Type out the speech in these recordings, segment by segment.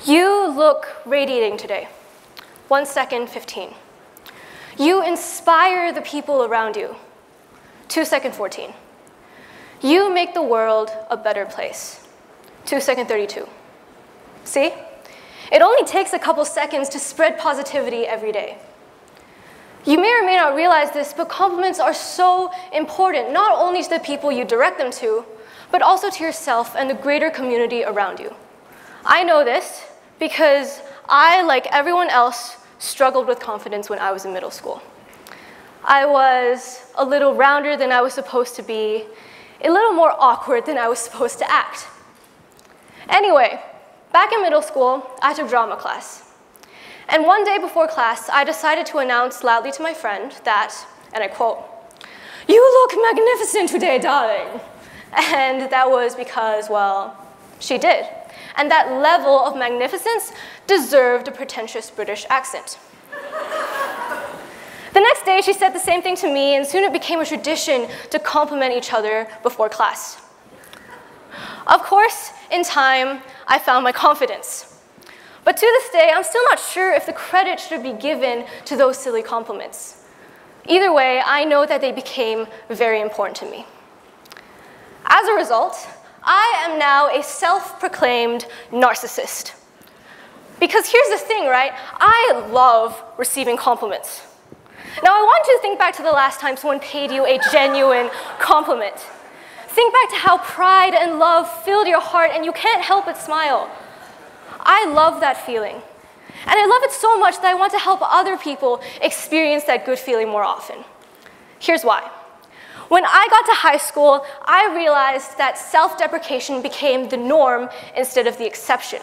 You look radiating today. 1 second, 15. You inspire the people around you. 2 second, 14. You make the world a better place. 2 second, 32. See? It only takes a couple seconds to spread positivity every day. You may or may not realize this, but compliments are so important, not only to the people you direct them to, but also to yourself and the greater community around you. I know this because I, like everyone else, struggled with confidence when I was in middle school. I was a little rounder than I was supposed to be, a little more awkward than I was supposed to act. Anyway, back in middle school, I took drama class. And one day before class, I decided to announce loudly to my friend that, and I quote, "You look magnificent today, darling." And that was because, well, she did. And that level of magnificence deserved a pretentious British accent. The next day, she said the same thing to me, and soon it became a tradition to compliment each other before class. Of course, in time, I found my confidence. But to this day, I'm still not sure if the credit should be given to those silly compliments. Either way, I know that they became very important to me. As a result, I am now a self-proclaimed narcissist. Because here's the thing, right? I love receiving compliments. Now, I want you to think back to the last time someone paid you a genuine compliment. Think back to how pride and love filled your heart and you can't help but smile. I love that feeling. And I love it so much that I want to help other people experience that good feeling more often. Here's why. When I got to high school, I realized that self-deprecation became the norm instead of the exception.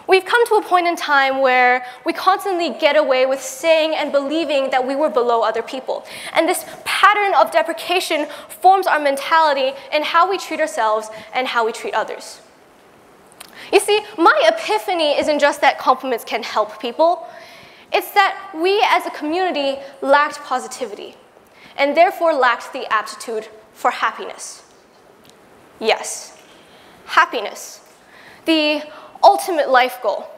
We've come to a point in time where we constantly get away with saying and believing that we were below other people. And this pattern of deprecation forms our mentality in how we treat ourselves and how we treat others. You see, my epiphany isn't just that compliments can help people. It's that we as a community lacked positivity, and therefore lacked the aptitude for happiness. Yes, happiness, the ultimate life goal.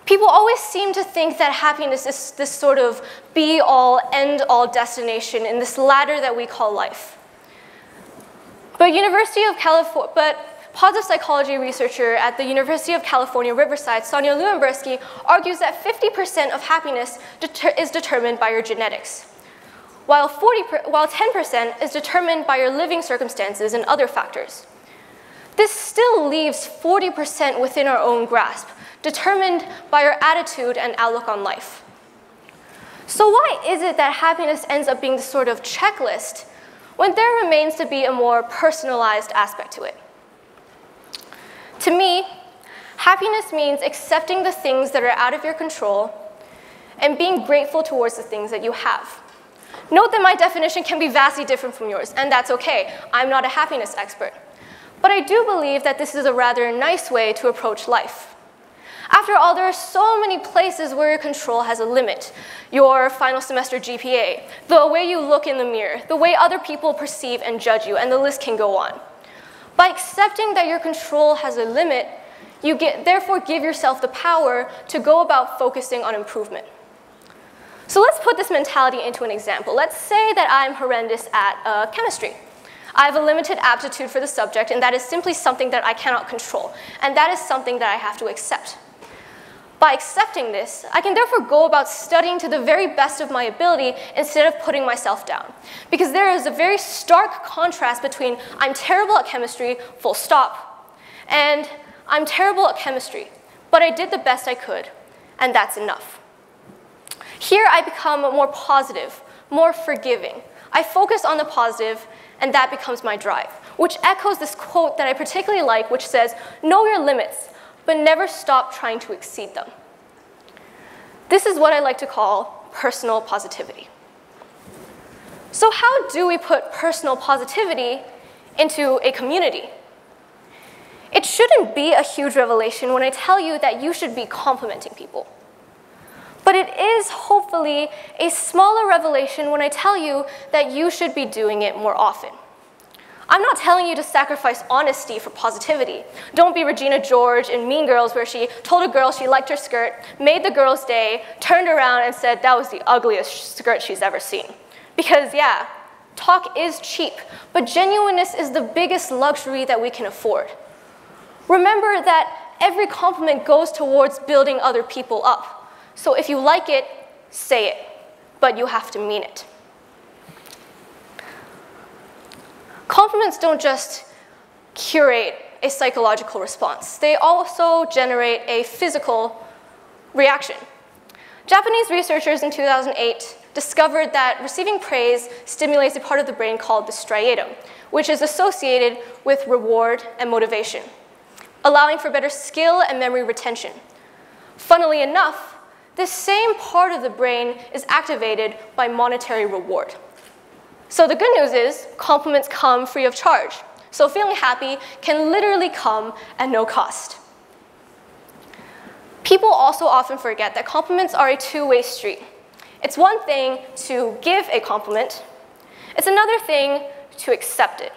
People always seem to think that happiness is this sort of be-all, end-all destination in this ladder that we call life. But positive psychology researcher at the University of California, Riverside, Sonja Lewenberski, argues that 50% of happiness is determined by your genetics, while 10% is determined by your living circumstances and other factors. This still leaves 40% within our own grasp, determined by our attitude and outlook on life. So why is it that happiness ends up being this sort of checklist when there remains to be a more personalized aspect to it? To me, happiness means accepting the things that are out of your control and being grateful towards the things that you have. Note that my definition can be vastly different from yours, and that's okay. I'm not a happiness expert. But I do believe that this is a rather nice way to approach life. After all, there are so many places where your control has a limit. Your final semester GPA, the way you look in the mirror, the way other people perceive and judge you, and the list can go on. By accepting that your control has a limit, you therefore give yourself the power to go about focusing on improvement. So let's put this mentality into an example. Let's say that I'm horrendous at chemistry. I have a limited aptitude for the subject, and that is simply something that I cannot control, and that is something that I have to accept. By accepting this, I can therefore go about studying to the very best of my ability instead of putting myself down. Because there is a very stark contrast between I'm terrible at chemistry, full stop, and I'm terrible at chemistry, but I did the best I could, and that's enough. Here I become more positive, more forgiving. I focus on the positive, and that becomes my drive, which echoes this quote that I particularly like, which says, "Know your limits, but never stop trying to exceed them." This is what I like to call personal positivity. So how do we put personal positivity into a community? It shouldn't be a huge revelation when I tell you that you should be complimenting people. But it is hopefully a smaller revelation when I tell you that you should be doing it more often. I'm not telling you to sacrifice honesty for positivity. Don't be Regina George in Mean Girls, where she told a girl she liked her skirt, made the girl's day, turned around and said that was the ugliest skirt she's ever seen. Because yeah, talk is cheap, but genuineness is the biggest luxury that we can afford. Remember that every compliment goes towards building other people up. So if you like it, say it, but you have to mean it. Compliments don't just curate a psychological response. They also generate a physical reaction. Japanese researchers in 2008 discovered that receiving praise stimulates a part of the brain called the striatum, which is associated with reward and motivation, allowing for better skill and memory retention. Funnily enough, this same part of the brain is activated by monetary reward. So the good news is compliments come free of charge. So feeling happy can literally come at no cost. People also often forget that compliments are a two-way street. It's one thing to give a compliment. It's another thing to accept it.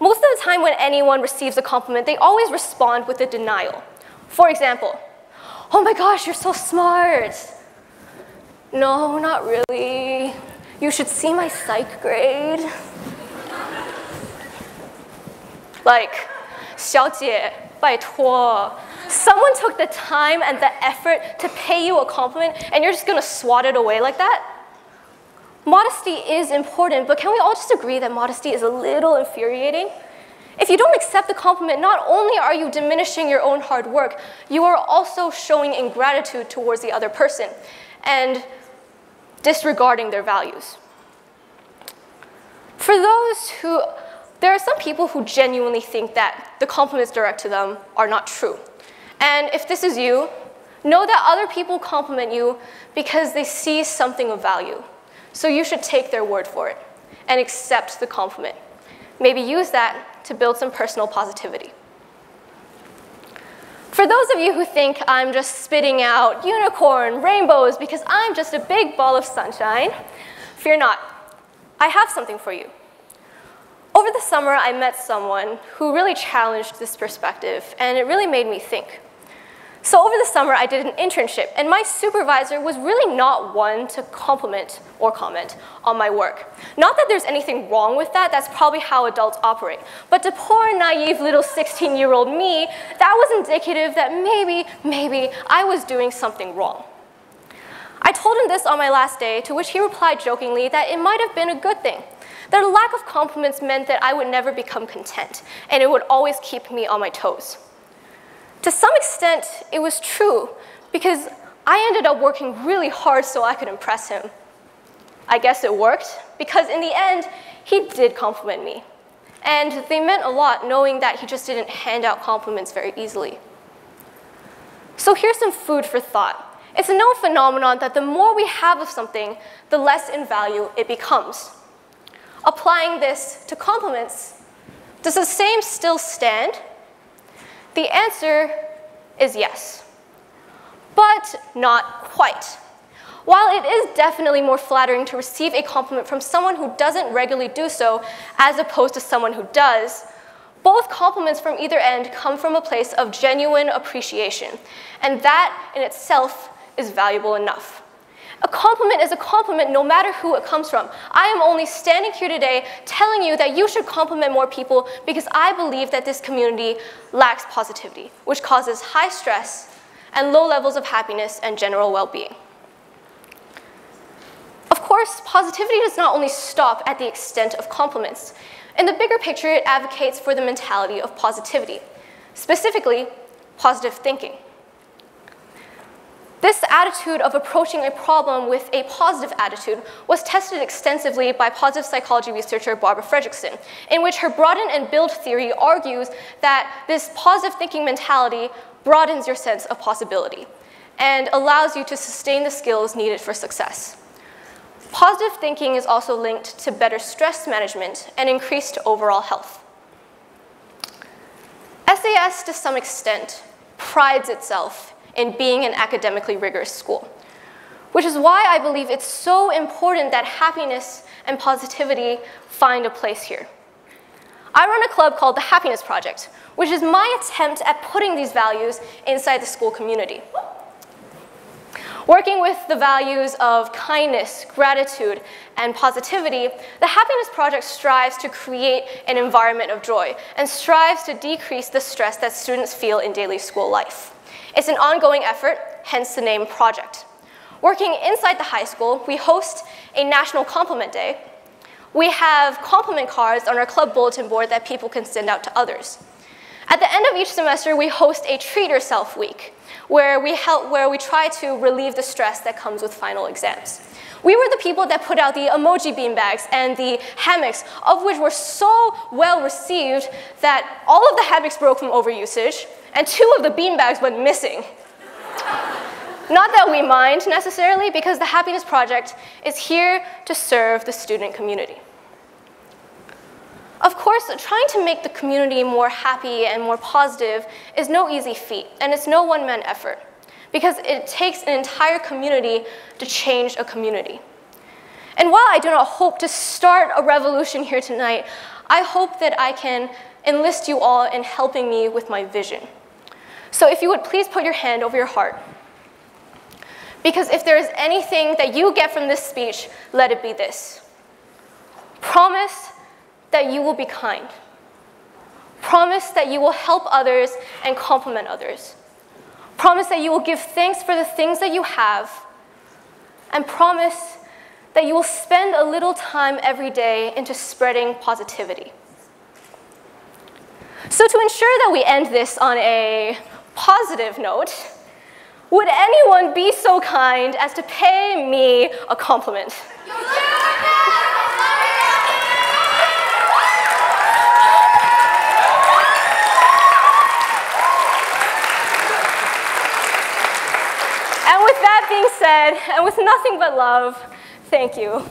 Most of the time when anyone receives a compliment, they always respond with a denial. For example, "Oh my gosh, you're so smart." "No, not really. You should see my psych grade." Like, 小姐，拜托. Someone took the time and the effort to pay you a compliment, and you're just gonna swat it away like that? Modesty is important, but can we all just agree that modesty is a little infuriating? If you don't accept the compliment, not only are you diminishing your own hard work, you are also showing ingratitude towards the other person and disregarding their values. There are some people who genuinely think that the compliments direct to them are not true. And if this is you, know that other people compliment you because they see something of value. So you should take their word for it and accept the compliment. Maybe use that to build some personal positivity. For those of you who think I'm just spitting out unicorn, rainbows, because I'm just a big ball of sunshine, fear not. I have something for you. Over the summer, I met someone who really challenged this perspective, and it really made me think. So over the summer, I did an internship, and my supervisor was really not one to compliment or comment on my work. Not that there's anything wrong with that, that's probably how adults operate. But to poor, naive little 16-year-old me, that was indicative that maybe I was doing something wrong. I told him this on my last day, to which he replied jokingly that it might have been a good thing. That a lack of compliments meant that I would never become content, and it would always keep me on my toes. To some extent, it was true, because I ended up working really hard so I could impress him. I guess it worked, because in the end, he did compliment me. And they meant a lot, knowing that he just didn't hand out compliments very easily. So here's some food for thought. It's a known phenomenon that the more we have of something, the less in value it becomes. Applying this to compliments, does the same still stand? The answer is yes, but not quite. While it is definitely more flattering to receive a compliment from someone who doesn't regularly do so as opposed to someone who does, both compliments from either end come from a place of genuine appreciation, and that in itself is valuable enough. A compliment is a compliment no matter who it comes from. I am only standing here today telling you that you should compliment more people because I believe that this community lacks positivity, which causes high stress and low levels of happiness and general well-being. Of course, positivity does not only stop at the extent of compliments. In the bigger picture, it advocates for the mentality of positivity, specifically positive thinking. This attitude of approaching a problem with a positive attitude was tested extensively by positive psychology researcher Barbara Fredrickson, in which her broaden and build theory argues that this positive thinking mentality broadens your sense of possibility and allows you to sustain the skills needed for success. Positive thinking is also linked to better stress management and increased overall health. SAS, to some extent, prides itself in being an academically rigorous school, which is why I believe it's so important that happiness and positivity find a place here. run a club called the Happiness Project, which is my attempt at putting these values inside the school community. Working with the values of kindness, gratitude, and positivity, the Happiness Project strives to create an environment of joy and strives to decrease the stress that students feel in daily school life. It's an ongoing effort, hence the name project. Working inside the high school, we host a National Compliment Day. We have compliment cards on our club bulletin board that people can send out to others. At the end of each semester, we host a Treat Yourself Week, where we try to relieve the stress that comes with final exams. We were the people that put out the emoji beanbags and the hammocks, of which were so well received that all of the hammocks broke from overusage, and 2 of the beanbags went missing. Not that we mind necessarily, because the Happiness Project is here to serve the student community. Of course, trying to make the community more happy and more positive is no easy feat, and it's no one-man effort, because it takes an entire community to change a community. And while I do not hope to start a revolution here tonight, I hope that I can enlist you all in helping me with my vision. So if you would please put your hand over your heart. Because if there is anything that you get from this speech, let it be this. Promise that you will be kind. Promise that you will help others and compliment others. Promise that you will give thanks for the things that you have. And promise that you will spend a little time every day into spreading positivity. So to ensure that we end this on a positive note, would anyone be so kind as to pay me a compliment? And with that being said, and with nothing but love, thank you.